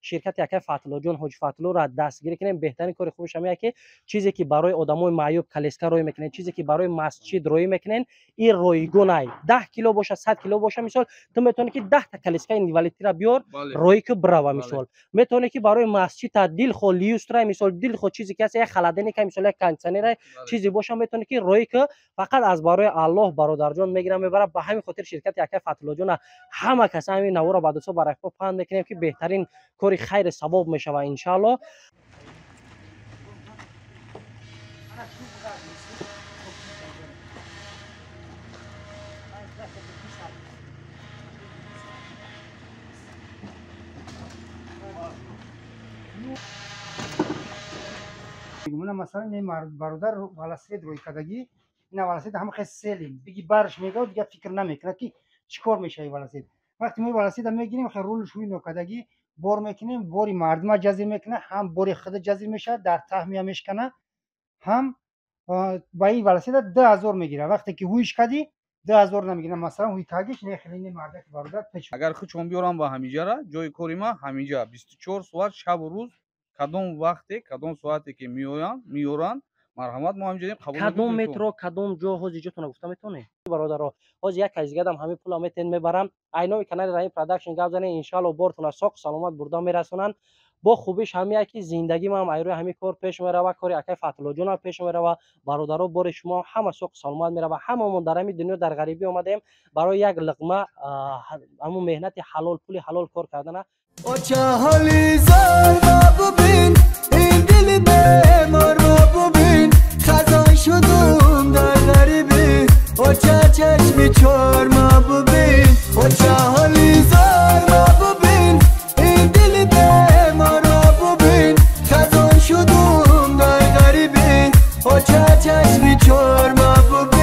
شرکت یکه فتحالله جان حاج فتحالله را دستگیری کنیم. بهترین کار خوبش همه که چیزی که برای آدمای معیوب کالسکه روی میکنن، چیزی که برای مسجد روی میکنن، این رایگان ای 10 کیلو باشه 100 کیلو باشه، مثال تو میتونی که 10 تا کالسکه اینوالیتی را بیار روی که بروا، مثال میتونی که برای مسجد دل خو لیوسترا، مثال دل خو چیزی که یک خلدنی که مثال یک کانسنر چیزی باشه میتونی که روی که فقط از برای الله برادر جان میگیرم میبره. به همین خاطر شرکت یکه فتحالله جان همه کسا همین نو را بعد برای خود پند میکنیم که بهترین کاری خیر ثواب میشه و ان شاء الله. میگم مثلا این برادر ولسید روی کدگی این ولسید هم خیلی سلیم بگی برش میگه دیگه فکر نمیکنه که چیکار میشه این ولسید. وقتی می ولسید میگیریم خیلی رولش روی نکدگی بار میکنیم، باری مردم جذب میکنه، هم باری خود جذب میشه در تهمیه میشکنه، هم با این ولسید 2000 میگیره. وقتی که هویش کدی 2000 نمیگیره. مثلا هوی تاگیش نه خیلی مرد که برادر پیش اگر خودشون بیارم با همینجا را جای کاری ما همینجا 24 ساعت شب و روز کدام وقتی کدام ساعتی که میورن مرحمت ما همینجا قبول کدوم مترو کدوم جا حاجیتون گفته میتونه برادر حاج یک از گدم همه پول میتین میبرم اینا کانال رای پروداکشن گپ زنه ان شاء الله بورتون ساق سلامت بردا میرسونن. با خوبیش همه کی زندگی ما هم ایرو همه کار پیش میره و کاری اکای فتحالله جان پیش میره و برادرها بر شما همه ساق سلامت میره و هممون در همین دنیا در غریبی اومدیم برای یک لقمه همون مهنت حلال پول حلال کار کردن. او چه حالی زار ما ببین این دل بیمار ما ببین خزان شدم در غریبی او چه چشمی چار ما ببین او چه حالی زار ما ببین این دل بیمار ما ببین خزان شدم در غریبی او چه چشمی چار ما ببین.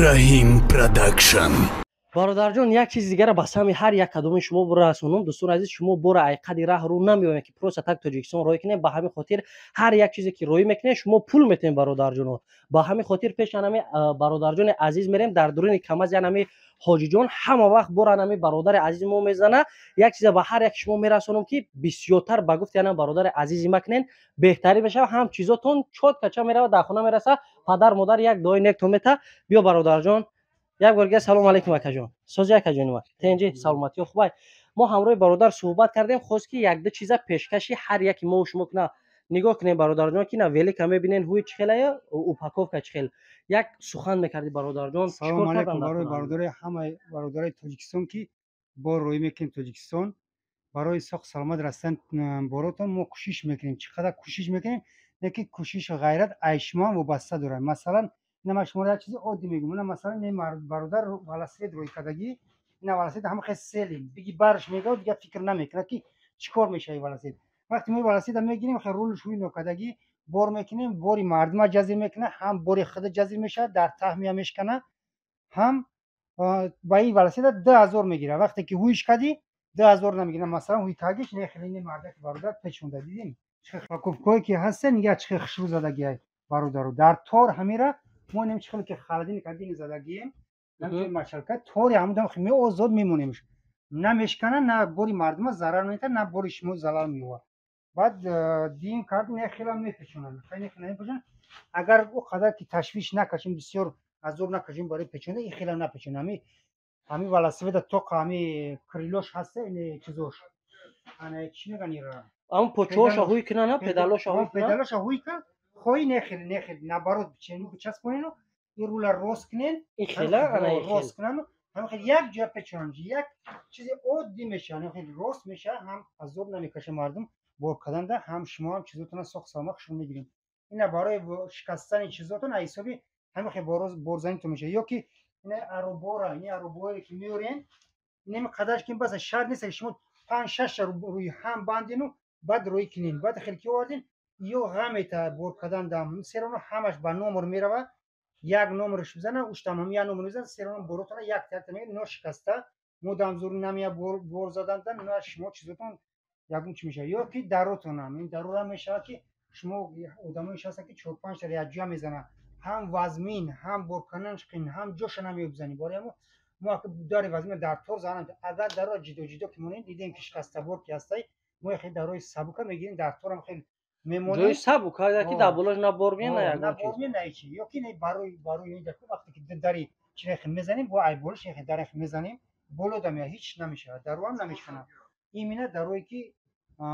رحیم پروداکشن. برادر جان یک چیز دیگه را بس همین هر یک کدوم شما برسونم. دوستان عزیز شما برای ایقدی راه رو نمیومه که پروسه تک تاجیکستان روی کنه. به همین خاطر هر یک چیزی که روی میکنه شما پول میتین برادر جان. با همین خاطر پیش انمی برادر جان عزیز میریم در درون کمز انمی حاجی جان همه وقت بران انمی برادر عزیز ما میزنه. یک چیز به هر یک شما میرسونم که بسیارتر به گفت یعنی برادر عزیز مکنین بهتری بشه. هم چیزاتون چوت کچا میره و در خونه میرسه. پدر مادر یک دای نک تو میته. بیا برادر جان یک بار سلام علیکم اکا جان. سوزی اکا جان ما تنجی سلامتی خوبه. ما همراه برادر صحبت کردیم خواست که یک دو چیزا پیشکشی هر یکی ما و شما کنه نگاه کنیم برادر جان که نه ولی کمی ببینین هوی چخله اوپاکوف چخل یک سخن میکردی برادر جان. سلام علیکم برادر همه برادرای تاجیکستان که با روی میکنیم تاجیکستان برای ساق سلامت رسیدن براتون ما کوشش میکنیم. چقدر کوشش میکنیم یکی کوشش و غیرت ایشمان وابسته داره. مثلا اینا شما یک چیزی عادی میگم مثلا این برادر ولسید روی کدگی این ولسید هم خیلی سلیم بگی برش میگه دیگه فکر نمیکنه که چیکار میشه این ولسید. وقتی می ولسید میگیریم خیلی رولش روی نکدگی بار میکنیم، باری مردم جذب میکنه، هم باری خود جذب میشه در تهمیه میشکنه، هم با این ولسید 2000 میگیره. وقتی که هویش کدی 2000 نمیگیره. مثلا هوی تاگیش نه خیلی مرد که برادر پیچونده دیدین چه خاکوفکایی که هست نگه چه خشو زدگی برادر در تور همیره ما نمیچخل که خالدین کدین زدگی نمیشه مشارکت طوری همون خیلی آزاد میمونیمش نمیشکنه نه باری مردم ضرر میته نه باری شما ضرر میوه. بعد دین کارت نه خیلی میپیچونن خیلی نمیپیچونن. اگر او قدر که تشویش نکشیم بسیار عذاب نکشیم برای پیچونده این خیلی نپیچونه. همین ولسید تو همی کریلوش هسته این چیزوش انا چی میگن ایرا اون پوچوش هوی کنه نه پدالوش هوی کنه پدالوش هوی کنه خوی نخیل نبارد چنین بچسبونین این رول روز کنین این خیلی انا روز کنن هم خیلی یک جا پیچونن یک چیزی عادی میشه هم خیلی روز میشه هم عذاب نمیکشه مردم بر کردن ده هم شما هم چیزاتون سخت سامخشون میگیرین اینا برای شکستن چیزاتون حسابی هم خیلی برزنی تو میشه یا که این اروبورا این اروبوری که میورین نمی قدرش که بس شرط نیست شما 5 6 روی هم باندین و بعد روی کنین بعد خیلی کی آوردین یو همیتا بور کدان دام سرانو همش با نمر میره یک نمرش بزنه اوش تمام یا نمر بزنه سرانو بروتون یک تک میگه نو شکسته مدام زور نمیه بور زدن نه شما چیزتون یکم چی میشه یا کی دروتون هم این درو هم میشه که شما آدمایش هست که 4 5 تا یجا میزنه هم وزمین هم برکننش کن هم جوش نمیبزنی باره ما داری وزمین در طور زنم اگر درو جدو که مونین دیدیم که شکسته بور کی هستی ما خیلی دروی سبوک میگیریم در طور هم خیلی میمونه جوی سبو که کی دبولش نبرمین نه نه برمین نه چی یا کی نه باروی این دکو وقتی که داری چی میزنیم با ای بولش خیلی در میزنیم بولو دم هیچ نمیشه درو هم نمیشکنه این مینه دروی که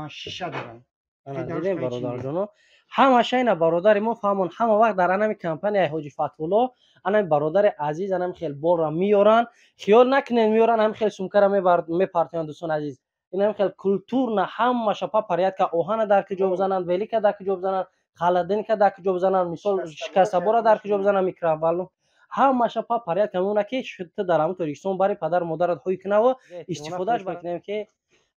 شیشه دارن دیدیم برادر جونو همش اینا برادر ما فهمون همه وقت در انمی کمپانی حاجی فتح‌الله انمی برادر عزیز انمی خیلی بول را میارن خیال نکنین میارن هم خیلی سومکر میپرتین دوستان عزیز این هم خیلی کلتور نه هم شپا پریاد که اوهان در کجا بزنن ولی که در کجا بزنن خالدین که در کجا بزنن مثال شکسته بورا در کجا بزنن میکروبالو هم شپا پریاد که اون که شد در همون توریستون برای پدر مادرت هوی کنه و استفادهش بکنیم که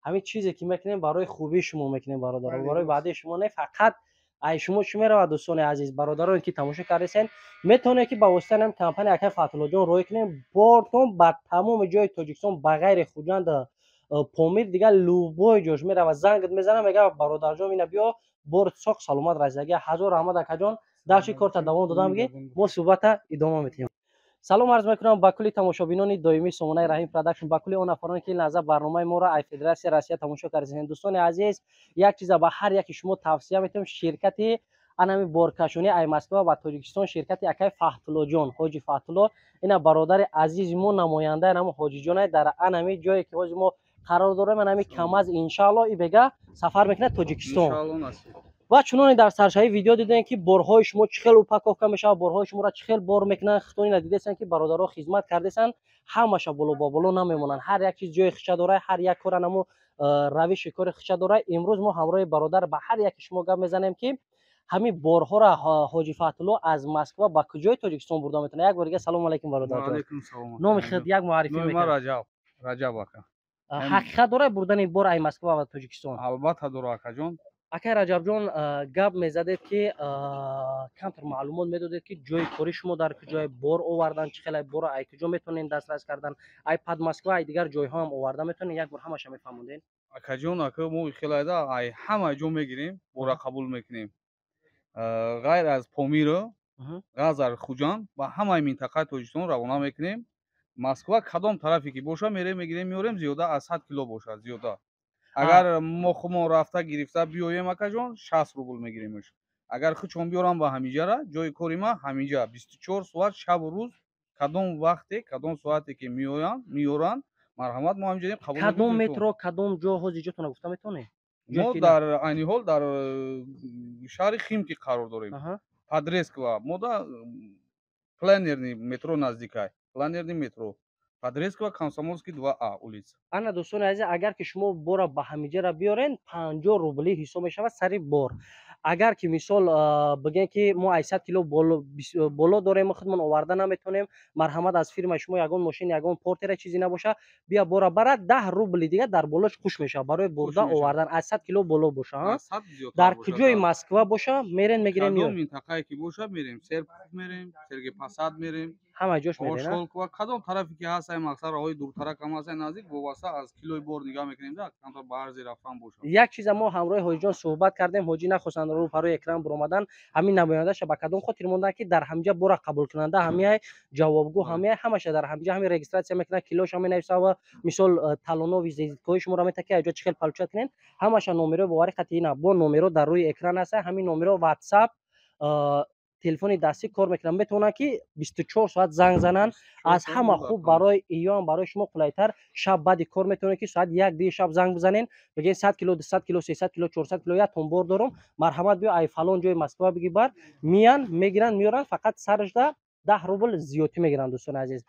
همین چیزی که میکنیم برای خوبی شما میکنیم برادر برای بعد شما نه فقط ای شما و دوستان عزیز برادران که تماشا کردین میتونه که با واسطه هم کمپانی اکای فتح‌الله جان روی کنیم بارتون با تمام جای تاجیکستان بغیر خوجند پامیر دیگه لوبوی جوش میره و زنگ میزنه میگه برادر جان اینا بیا برد ساق سلامت رسیدگی هزار رحمت اکا جان داشی کار تا دوام دادم میگه ما صحبت ادامه میتیم سلام عرض میکنم با کلی تماشابینان دائمی سامانه رحیم پروداکشن با کلی اون افرادی که لحظه برنامه ما را ای فدراسیون روسیه تماشا کردین دوستان عزیز یک چیز با هر یک شما توصیه میتونم شرکتی انمی بورکشونی ای مسکو و تاجیکستان شرکت اکای فتح‌الله جان حاجی فتح‌الله اینا برادر عزیز ما نماینده نام حاجی جان در انمی جایی که ما قرار داریم انمی کم از ان شاء الله ای بگه سفر میکنه تاجیکستان و چنانه در سرشای ویدیو دیدین که بورهای شما چخیل اوپاکوف میشه بورهای شما را چخیل بور میکنن خطونی ندیدین که برادرها خدمت کردن همش بولو با بولو نمیمونن هر یک چیز جای خچه داره هر یک کار نمو روش کار خچه داره امروز ما همراه برادر به هر یک شما گپ میزنیم که همین بورها را حاجی فتح‌الله از مسکو با کجای تاجیکستان برده میتونه یک بار دیگه سلام علیکم برادر و علیکم سلام نام خود یک معرفی میکنم ما رجب آقا حقیقت داره بردن بور ای مسکو و تاجیکستان البته داره آقا جان اکای رجب جان گپ میزدید که کمتر معلومات میدادید که جای کاری شما در کجای بور آوردن چه خیلی بور ای کجا میتونین دسترس کردن ای پد مسکو ای دیگر جای ها هم آورده میتونین یک بار همش میفهموندین آقا جان آقا ما خیلی دا ای همه جا میگیریم بورا قبول میکنیم غیر از پامیر غزر خوجان و همه منطقه تاجیکستان روانه میکنیم مسکو کدام طرفی که باشه میگیریم میوریم زیاده از 100 کیلو باشه زیاده اگر ما رفته گرفته بیایم آقا جان 60 روبل میگیریمش اگر خودم بیارم با همینجا را جای کاری ما همینجا 24 ساعت شب و روز کدام وقتی کدام ساعتی که میورن مرحمت ما همینجا قبول کدام مترو کدام جا حاجیتون گفته میتونه ما در عین حال در شهر خیم که قرار داریم پادرسک و ما در پلانرنی مترو نزدیکای پلانرنی مترو پادرسک و کانسامولسکی 2А улица. انا دوستان عزیز اگر که شما بور با همینجا را بیارین 50 روبلی حساب میشه سری بور اگر که مثال بگین که ما 800 کیلو بالا داریم خودمون آورده نمیتونیم مرحمت از فرم شما یگان ماشین یگان پورتر چیزی نباشه بیا بورا برا 10 روبلی دیگه در بالاش خوش میشه برای برده آوردن 800 کیلو بالا باشه در کجای مسکو باشه میرین میگیرین کدام منطقه‌ای که باشه میریم سرپوف میریم سرگی پاساد میریم همه جاش میرین و کدام طرفی که هست مقصد راهی دورتر کم هست نزدیک وابسته از کیلوی بور نگاه میکنیم در کانتر بهر زیر رفتن باشه یک چیز ما همراه حاجی جان صحبت کردیم حاجی نخواستن رو پرو اکرام برآمدن همین نماینده ش با کدام خاطر موندن که در همینجا بور قبول کننده همه جوابگو همه در همینجا همین رجیستراسیون میکنه کیلوش هم نویسه و مثال تالونو ویزیت کوی شما را میتونه اجا چخل پلچات کنین همش نمره با ورقه اینا با نمره در روی اکران هست همین نمره واتساپ تلفن دستی کار میکنن میتونن که 24 ساعت زنگ زنن از همه خوب برای ایام برای شما قلایتر شب بعد کار میتونه که ساعت 1 دی شب زنگ بزنین بگین 100 کیلو 200 کیلو 300 کیلو 400 کیلو یا تنبور دارم مرحمت بیا ای فلان جای مسکو بگی بر میان میگیرن میارن فقط سرش ده 10 روبل زیاتی میگیرن دوستان عزیز.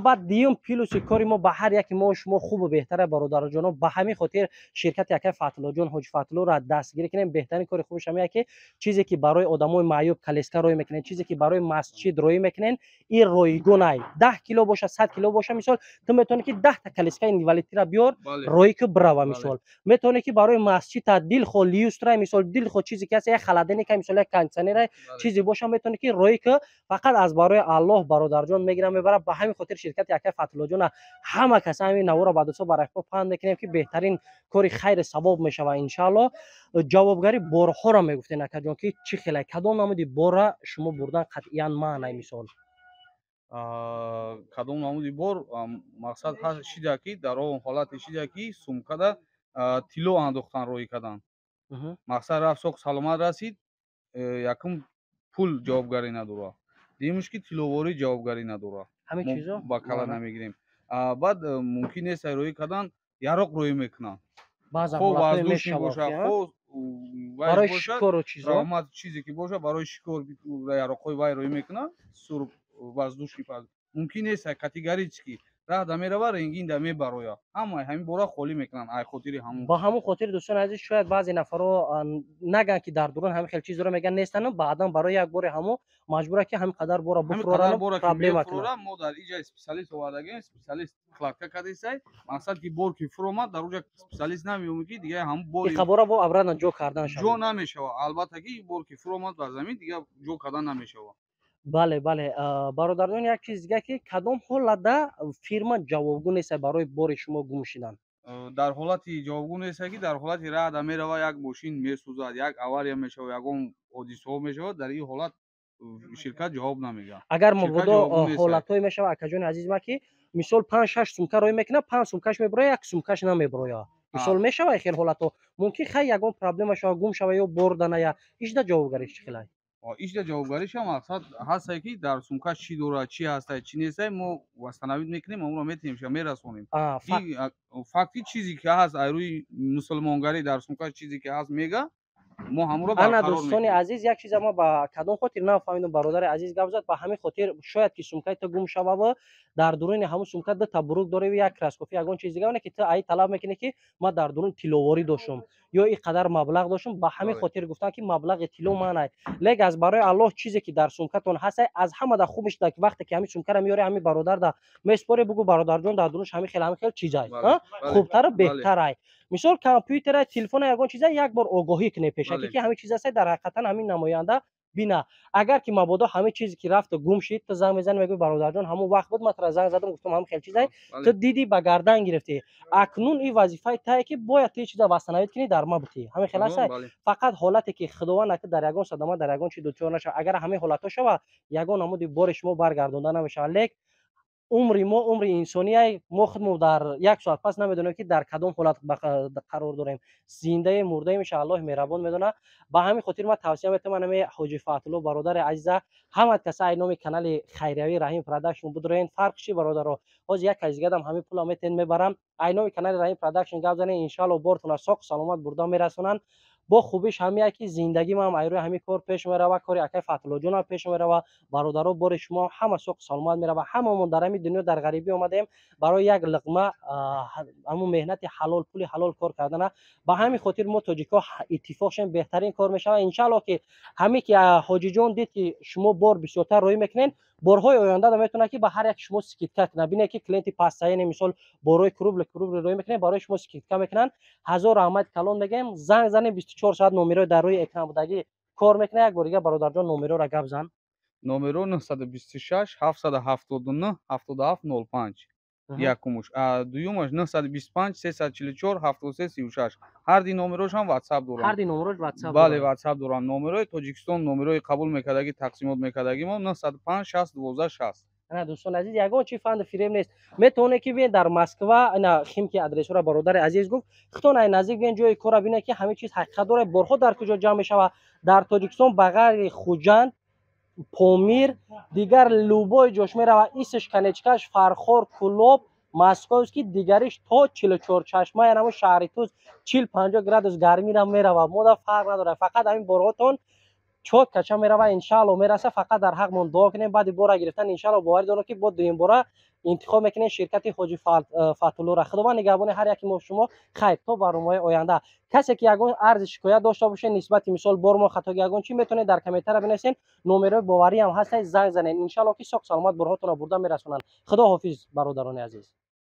بعد دیوم پلوس کاری ما به هر یک ما شما خوب و بهتره برادر جان. به همین خاطر شرکت یک فتلا جان حاج فتلا را دستگیری کنیم. بهترین کار خوبش همه که چیزی که برای آدمای معیوب کالسکه روی میکنن، چیزی که برای مسجد روی میکنن، این رایگان ای 10 کیلو باشه 100 کیلو باشه، مثال تو میتونی که 10 تا کالسکه اینوالیتی را بیار روی که بروا، مثال میتونی که برای مسجد دل خو لیوسترا، مثال دل خو چیزی که یک خلدنی که مثال یک کانسنر چیزی باشه، میتونی که روی که فقط از برای الله برادر جان میگیرم میبره. به همین خاطر شرکت یک فتلا جان همه کسا همین نورا بعد سو برای خود پند میکنیم که بهترین کاری خیر ثواب میشه و ان شاء الله جوابگری بارها را میگفتین اکا جان که چی خیلی کدام نمودی بار شما بردن قطعا معنی مثال کدام نمودی بار مقصد هست شیده که در اون حالت شیده که سومکده تیلو اندوختن روی کدن مقصد رفت سوک سلامت رسید یکم پول جوابگری نداره دیمش که تیلوواری جوابگری نداره همه چیزا با کلا نمیگیریم. بعد ممکن است روی کدن یارق روی میکنن خوب وزدوش میباشه خوب برای شکر و چیزا چیزی که باشه برای شکر یارقای وای روی میکنن سر وزدوش میپاد ممکن است کاتگوری چی راه دمیره رنگین دمی برای همین بورا خالی میکنن ای خاطری همون با همون خاطر دوستان عزیز شاید بعضی نفرا نگن که در درون همین خیلی چیزا رو میگن نیستن بعدا برای یک بار همو مجبوره که همین قدر بورا بفرورن پرابلم کنه ما در اینجا اسپسیالیست آوردگیم اسپسیالیست خلاقه کردیسای مقصد که بور کی فرومات در اونجا اسپسیالیست نمیومه که دیگه هم بور این خبره با ابران جو کردن شد جو نمیشه البته که بور کی فرومات بر زمین دیگه جو کردن نمیشه. بله بله برادران یک چیز دیگه که کدام حالت فیرما جوابگو نیست برای بار شما گم شدن در حالتی جوابگو نیست که در حالتی راه میره و یک ماشین میسوزد یک اواریا میشه و یکم حادثه میشه در این حالت شرکت جواب نمیگه. اگر مبادا حالتای میشه اکاجون عزیز ما که مثال 5 6 سومکه روی میکنه 5 سومکش میبره یک سومکش نمیبره مثال میشه خیلی حالتو ممکن خیلی یگون پرابلم شه گم شه یا بردن یا ایش دا جوابگریش خیلی ایش دا جوابگریش هم مقصد هست که در سومکش چی دوره چی هست چی نیست ما واستنوید میکنیم اون رو میتونیم شه میرسونیم فقط چیزی که هست روی مسلمانگری در سومکش چیزی که هست میگه ما همون رو برقرار میکنیم. دوستان عزیز یک چیز ما با کدام خاطر نفهمیدم برادر عزیز گفت زد با همین خاطر شاید که سومکای تو گم شوه و در درون همون سومکا ده تبرک داره و یک کراسکوفی یگون چیز دیگه اونه که تو ای طلب میکنه که ما در درون تیلوواری داشتم یا این قدر مبلغ داشتم با همین خاطر گفتن که مبلغ تیلو معنی لگ از برای الله چیزی که در سومکاتون هست از همه در خوبش در وقتی که همین سومکا رو میاره همین برادر در میسپره بگو برادر جون در درونش همین خیلی چیزای خوبتر بهتره مثال کامپیوتر تلفن یگون چیزا یک بار آگاهی کنه پیشه که همین چیزا در حقیقتا همین نماینده بینا اگر که مبادا همه چیزی که رفت گم شد تو زنگ میزنی میگی برادر جان همون وقت بود من زنگ زدم گفتم هم خیلی چیزای تو دیدی به گردن گرفتی اکنون این وظیفه تای که باید این چیزا واسنوید کنی در ما بودی همین خلاص فقط حالتی که خداوند نکرد در یگون صدمه در یگون چی دوچار نشه اگر همه حالتا شوه یگون نمودی بارش ما برگردونده نمیشه لیک عمر ما عمر انسانی ما خودمون در یک ساعت پس نمیدونیم که در کدام حالت قرار داریم زنده مرده میشه الله مهربان میدونه با همین خاطر ما توصیه میتونم همه حاجی فتحالله برادر عزیز همه کسای نام کانال خیریوی رحیم پروداکشن بدرین فرق چی برادر باز یک از دیگه همه پول میتین میبرم اینو کانال رحیم پروداکشن گپ زنه ان شاء الله برتون ساق سلامت بردا میرسونن با خوبیش همین که زندگی ما هم ایرو همین کار پیش میره و کاری اکای فتحالله جان پیش میره و برادرها بار شما همه سوق سلامت میره و هممون در همین دنیا در غریبی اومدیم برای یک لقمه همون مهنت حلال پول حلال کار کردن با همین خاطر ما تاجیکا اتفاقشون بهترین کار میشه ان شاء الله که همین که حاجی جان دید که شما بار بسیارتر روی میکنین بارهای آینده دا میتونه که به هر یک شما سکیت کنه ببینید که کلینت پاسای مثال بارهای کروبل روی میکنه برای شما سکیت میکنن هزار رحمت کلام میگم زنگ زنه 24 ساعت نمره در روی اکران بودگی کار میکنه یک بار دیگه برادر جان نمره را گپ زن نمره 926 779 7705 یکمش دویمش 925 344 73 36 هر دی نمرهش هم واتساپ دارن هر دی نمرهش واتساپ بله واتساپ دارن نمره تاجیکستان نمره قبول میکردگی تقسیمات میکردگی ما 905 60 12 60 نه دوستان عزیز یگان چی فند فریم نیست میتونه که بین در مسکو اینا خیم که ادرس را برادر عزیز گفت خطون ای نزدیک بین جای کار ببینه که همه چیز حقیقت داره برخو در کجا جمع میشه در تاجیکستان بغل خوجند پامیر دیگر لوبای جوش میره و ایسش کنچکش فرخور کلوب مسکو که دیگریش تا 44 چشمه یعنی شهری توز 40 50 گرادوس گرمی را میره و مود فرق نداره فقط همین براتون چوت کچا میروه انشالله میرسه. فقط در حقمون دعا کنیم بعد بورا گرفتن انشالله باور دارم که با دویم بورا انتخاب میکنین شرکت حاجی فتولو را. خداوند نگهبان هر یکی ما شما. خیر تا برنامه آینده کسی که یگان عرض شکایت داشته باشه نسبت مثال بار ما خطا یگان چی میتونه در کامنتر بنویسین. نمره باوری هم هست زنگ زنین انشالله که سالمت برهاتون برده میرسونن. خدا حافظ برادران عزیز.